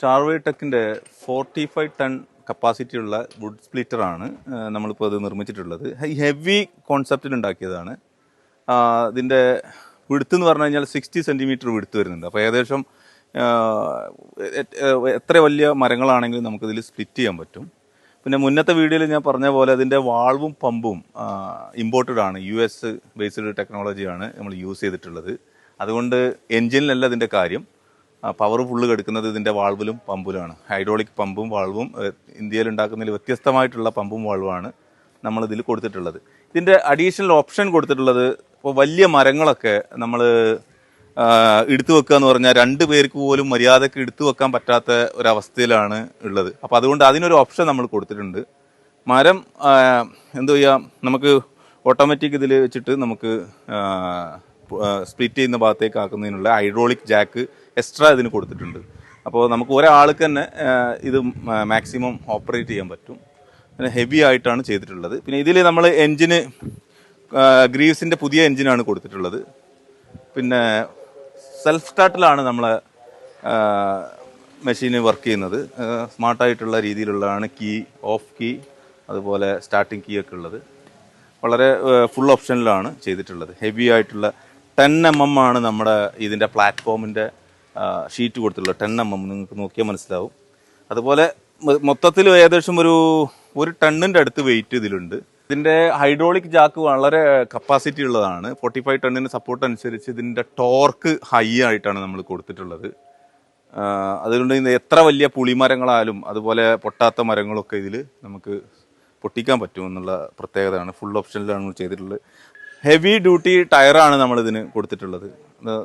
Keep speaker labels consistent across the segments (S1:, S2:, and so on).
S1: സ്റ്റാർവേ ടെക്കിൻ്റെ 45 ton capacity ഉള്ള would സ്പ്ലിറ്ററാണ് നമ്മളിപ്പോൾ അത് നിർമ്മിച്ചിട്ടുള്ളത്. ഈ ഹെവി കോൺസെപ്റ്റിൽ ഉണ്ടാക്കിയതാണ്. ഇതിൻ്റെ വിടുത്ത് എന്ന് പറഞ്ഞു കഴിഞ്ഞാൽ 60 സെൻറ്റിമീറ്റർ വിടുത്ത് വരുന്നുണ്ട്. അപ്പോൾ ഏകദേശം എത്ര വലിയ മരങ്ങളാണെങ്കിലും നമുക്കിതിൽ സ്പ്ലിറ്റ് ചെയ്യാൻ പറ്റും. പിന്നെ മുന്നത്തെ വീഡിയോയിൽ ഞാൻ പറഞ്ഞ പോലെ അതിൻ്റെ വാൾവും പമ്പും ഇമ്പോർട്ടഡ് ആണ്. US ബേസ്ഡ് ടെക്നോളജിയാണ് നമ്മൾ യൂസ് ചെയ്തിട്ടുള്ളത്. അതുകൊണ്ട് എൻജിനിലല്ല ഇതിൻ്റെ കാര്യം, പവർ ഫുള്ള് കെടുക്കുന്നത് ഇതിൻ്റെ വാൾവിലും പമ്പിലുമാണ്. ഹൈഡ്രോളിക് പമ്പും വാൾവും ഇന്ത്യയിൽ ഉണ്ടാക്കുന്നതിൽ വ്യത്യസ്തമായിട്ടുള്ള പമ്പും വാൾവുമാണ് നമ്മളിതിൽ കൊടുത്തിട്ടുള്ളത്. ഇതിൻ്റെ അഡീഷണൽ ഓപ്ഷൻ കൊടുത്തിട്ടുള്ളത്, ഇപ്പോൾ വലിയ മരങ്ങളൊക്കെ നമ്മൾ എടുത്തു വെക്കുക എന്ന് പറഞ്ഞാൽ 2 പേർക്ക് പോലും മര്യാദക്ക് എടുത്തു വെക്കാൻ പറ്റാത്ത ഒരവസ്ഥയിലാണ് ഉള്ളത്. അപ്പോൾ അതുകൊണ്ട് അതിനൊരു ഓപ്ഷൻ നമ്മൾ കൊടുത്തിട്ടുണ്ട്. മരം എന്തോ ചെയ്യാം, നമുക്ക് ഓട്ടോമാറ്റിക് ഇതിൽ വെച്ചിട്ട് നമുക്ക് സ്പ്ലിറ്റ് ചെയ്യുന്ന ഭാഗത്തേക്ക് ആക്കുന്നതിനുള്ള ഹൈഡ്രോളിക് ജാക്ക് എക്സ്ട്രാ ഇതിന് കൊടുത്തിട്ടുണ്ട്. അപ്പോൾ നമുക്ക് ഒരാൾക്ക് തന്നെ ഇത് മാക്സിമം ഓപ്പറേറ്റ് ചെയ്യാൻ പറ്റും. പിന്നെ ഹെവി ആയിട്ടാണ് ചെയ്തിട്ടുള്ളത്. പിന്നെ ഇതിൽ നമ്മൾ എൻജിന് ഗ്രീവ്സിൻ്റെ പുതിയ എൻജിനാണ് കൊടുത്തിട്ടുള്ളത്. പിന്നെ സെൽഫ് സ്റ്റാർട്ടിലാണ് നമ്മളെ മെഷീന് വർക്ക് ചെയ്യുന്നത്. സ്മാർട്ടായിട്ടുള്ള രീതിയിലുള്ളതാണ്. കീ, ഓഫ് കീ, അതുപോലെ സ്റ്റാർട്ടിങ് കീ ഒക്കെ ഉള്ളത്. വളരെ ഫുൾ ഓപ്ഷനിലാണ് ചെയ്തിട്ടുള്ളത്. ഹെവി ആയിട്ടുള്ള 10 mm ആണ് നമ്മുടെ ഇതിൻ്റെ പ്ലാറ്റ്ഫോമിൻ്റെ ഷീറ്റ് കൊടുത്തിട്ടുള്ളത്. 10 mm നിങ്ങൾക്ക് നോക്കിയാൽ മനസ്സിലാവും. അതുപോലെ മൊത്തത്തിൽ ഏകദേശം ഒരു ടണ്ണിൻ്റെ അടുത്ത് വെയിറ്റ് ഇതിലുണ്ട്. ഇതിൻ്റെ ഹൈഡ്രോളിക് ജാക്ക് വളരെ കപ്പാസിറ്റി ഉള്ളതാണ്. 45 ടണ്ണിന് സപ്പോർട്ട് അനുസരിച്ച് ഇതിൻ്റെ ടോർക്ക് ഹൈ ആയിട്ടാണ് നമ്മൾ കൊടുത്തിട്ടുള്ളത്. അതുകൊണ്ട് എത്ര വലിയ പുളിമരങ്ങളായാലും അതുപോലെ പൊട്ടാത്ത മരങ്ങളൊക്കെ ഇതിൽ നമുക്ക് പൊട്ടിക്കാൻ പറ്റും എന്നുള്ള പ്രത്യേകതയാണ്. ഫുൾ ഓപ്ഷനിലാണ് ചെയ്തിട്ടുള്ളത്. ഹെവി ഡ്യൂട്ടി ടയറാണ് നമ്മളിതിന് കൊടുത്തിട്ടുള്ളത്.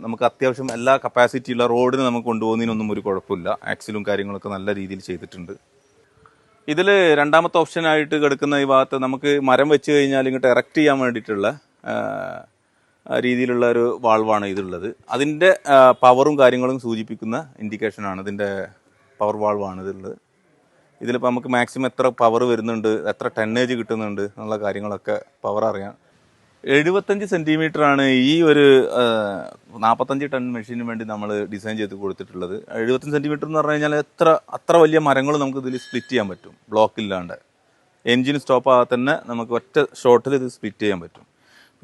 S1: നമുക്ക് അത്യാവശ്യം എല്ലാ കപ്പാസിറ്റിയുള്ള റോഡിന് നമുക്ക് കൊണ്ടുപോകുന്നതിനൊന്നും ഒരു കുഴപ്പമില്ല. ആക്സിലും കാര്യങ്ങളൊക്കെ നല്ല രീതിയിൽ ചെയ്തിട്ടുണ്ട്. ഇതിൽ രണ്ടാമത്തെ ഓപ്ഷനായിട്ട് കിടക്കുന്ന ഈ ഭാഗത്ത് നമുക്ക് മരം വെച്ച് കഴിഞ്ഞാൽ ഇങ്ങോട്ട് എറക്റ്റ് ചെയ്യാൻ വേണ്ടിയിട്ടുള്ള രീതിയിലുള്ള ഒരു വാൾവാണ് ഇതുള്ളത്. അതിൻ്റെ പവറും കാര്യങ്ങളും സൂചിപ്പിക്കുന്ന ഇൻഡിക്കേഷനാണ് ഇതിൻ്റെ പവർ വാൾവാണ് ഇതുള്ളത്. ഇതിലിപ്പോൾ നമുക്ക് മാക്സിമം എത്ര പവർ വരുന്നുണ്ട്, എത്ര ടണ്ണേജ് കിട്ടുന്നുണ്ട് എന്നുള്ള കാര്യങ്ങളൊക്കെ പവർ അറിയാം. 75 സെൻറ്റിമീറ്ററാണ് ഈ ഒരു 45 ടൺ മെഷീന് വേണ്ടി നമ്മൾ ഡിസൈൻ ചെയ്ത് കൊടുത്തിട്ടുള്ളത്. 75 സെൻറ്റിമീറ്റർ എന്ന് പറഞ്ഞു കഴിഞ്ഞാൽ അത്ര വലിയ മരങ്ങൾ നമുക്ക് ഇതിൽ സ്പ്ലിറ്റ് ചെയ്യാൻ പറ്റും. ബ്ലോക്കില്ലാണ്ട് എൻജിൻ സ്റ്റോപ്പ് ആകാതെ തന്നെ നമുക്ക് ഒറ്റ ഷോട്ടിൽ ഇത് സ്പ്ലിറ്റ് ചെയ്യാൻ പറ്റും.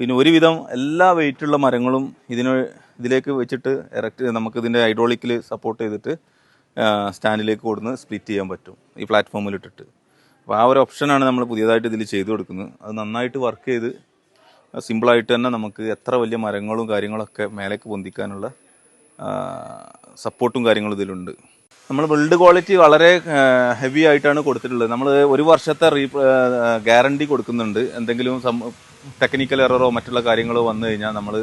S1: പിന്നെ ഒരുവിധം എല്ലാ വെയിറ്റുള്ള മരങ്ങളും ഇതിലേക്ക് വെച്ചിട്ട് നമുക്ക് ഇതിൻ്റെ ഹൈഡ്രോളിക്കിൽ സപ്പോർട്ട് ചെയ്തിട്ട് സ്റ്റാൻഡിലേക്ക് കൊടുന്ന് സ്പ്ലിറ്റ് ചെയ്യാൻ പറ്റും ഈ പ്ലാറ്റ്ഫോമിൽ ഇട്ടിട്ട്. അപ്പോൾ ആ ഒരു ഓപ്ഷനാണ് നമ്മൾ പുതിയതായിട്ട് ഇതിൽ ചെയ്തു കൊടുക്കുന്നത്. അത് നന്നായിട്ട് വർക്ക് ചെയ്ത് സിമ്പിളായിട്ട് തന്നെ നമുക്ക് എത്ര വലിയ മരങ്ങളും കാര്യങ്ങളൊക്കെ മേലേക്ക് പൊന്തിക്കാനുള്ള സപ്പോർട്ടും കാര്യങ്ങളും ഇതിലുണ്ട്. നമ്മൾ ബിൽഡ് ക്വാളിറ്റി വളരെ ഹെവി ആയിട്ടാണ് കൊടുത്തിട്ടുള്ളത്. നമ്മൾ 1 വർഷത്തെ ഗ്യാരണ്ടി കൊടുക്കുന്നുണ്ട്. എന്തെങ്കിലും ടെക്നിക്കൽ എററോ മറ്റുള്ള കാര്യങ്ങളോ വന്നു കഴിഞ്ഞാൽ നമ്മൾ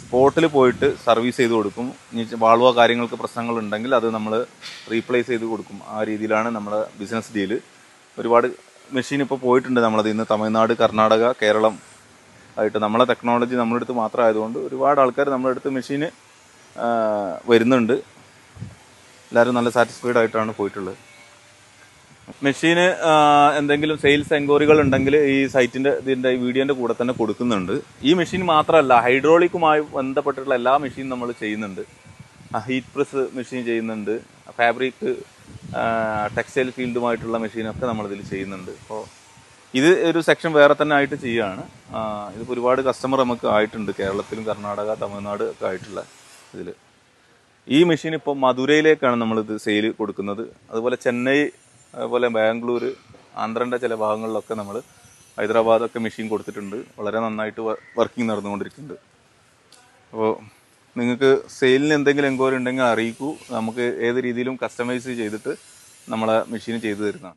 S1: സ്പോട്ടിൽ പോയിട്ട് സർവീസ് ചെയ്ത് കൊടുക്കും. ഇനി വാൾവോ കാര്യങ്ങൾക്ക് പ്രശ്നങ്ങളുണ്ടെങ്കിൽ അത് നമ്മൾ റീപ്ലേസ് ചെയ്ത് കൊടുക്കും. ആ രീതിയിലാണ് നമ്മുടെ ബിസിനസ് ഡീല്. ഒരുപാട് മെഷീൻ ഇപ്പോൾ പോയിട്ടുണ്ട് നമ്മളത് ഇന്ന് തമിഴ്നാട്, കർണാടക, കേരളം ആയിട്ട്. നമ്മളെ ടെക്നോളജി നമ്മുടെ അടുത്ത് മാത്രമായതുകൊണ്ട് ഒരുപാട് ആൾക്കാർ നമ്മുടെ അടുത്ത് മെഷീന് വരുന്നുണ്ട്. എല്ലാവരും നല്ല സാറ്റിസ്ഫൈഡ് ആയിട്ടാണ് പോയിട്ടുള്ളത്. മെഷീന് എന്തെങ്കിലും സെയിൽസ് എൻക്വയറികൾ ഉണ്ടെങ്കിൽ ഈ ഇതിൻ്റെ വീഡിയോൻ്റെ കൂടെ തന്നെ കൊടുക്കുന്നുണ്ട്. ഈ മെഷീൻ മാത്രമല്ല, ഹൈഡ്രോളിക്കുമായി ബന്ധപ്പെട്ടിട്ടുള്ള എല്ലാ മെഷീനും നമ്മൾ ചെയ്യുന്നുണ്ട്. ഹീറ്റ് പ്രസ് മെഷീൻ ചെയ്യുന്നുണ്ട്. ഫാബ്രിക്, ടെക്സ്റ്റൈൽ ഫീൽഡുമായിട്ടുള്ള മെഷീനൊക്കെ നമ്മളിതിൽ ചെയ്യുന്നുണ്ട്. അപ്പോൾ ഇത് ഒരു സെക്ഷൻ വേറെ തന്നെ ആയിട്ട് ചെയ്യുകയാണ്. ഇതിപ്പോൾ ഒരുപാട് കസ്റ്റമർ നമുക്ക് ആയിട്ടുണ്ട്. കേരളത്തിലും കർണാടക, തമിഴ്നാട് ഒക്കെ ആയിട്ടുള്ള ഇതിൽ. ഈ മെഷീൻ ഇപ്പോൾ മധുരയിലേക്കാണ് നമ്മളിത് സെയിൽ കൊടുക്കുന്നത്. അതുപോലെ ചെന്നൈ, അതുപോലെ ബാംഗ്ലൂർ, ആന്ധ്രൻ്റെ ചില ഭാഗങ്ങളിലൊക്കെ നമ്മൾ, ഹൈദരാബാദൊക്കെ മെഷീൻ കൊടുത്തിട്ടുണ്ട്. വളരെ നന്നായിട്ട് വർക്കിംഗ് നടന്നുകൊണ്ടിരിക്കുന്നുണ്ട്. അപ്പോൾ നിങ്ങൾക്ക് സെയിലിന് എന്തെങ്കിലും എൻക്വയറി ഉണ്ടെങ്കിൽ അറിയിക്കൂ. നമുക്ക് ഏത് രീതിയിലും കസ്റ്റമൈസ് ചെയ്തിട്ട് നമ്മളെ മെഷീൻ ചെയ്തു തരുന്നതാണ്.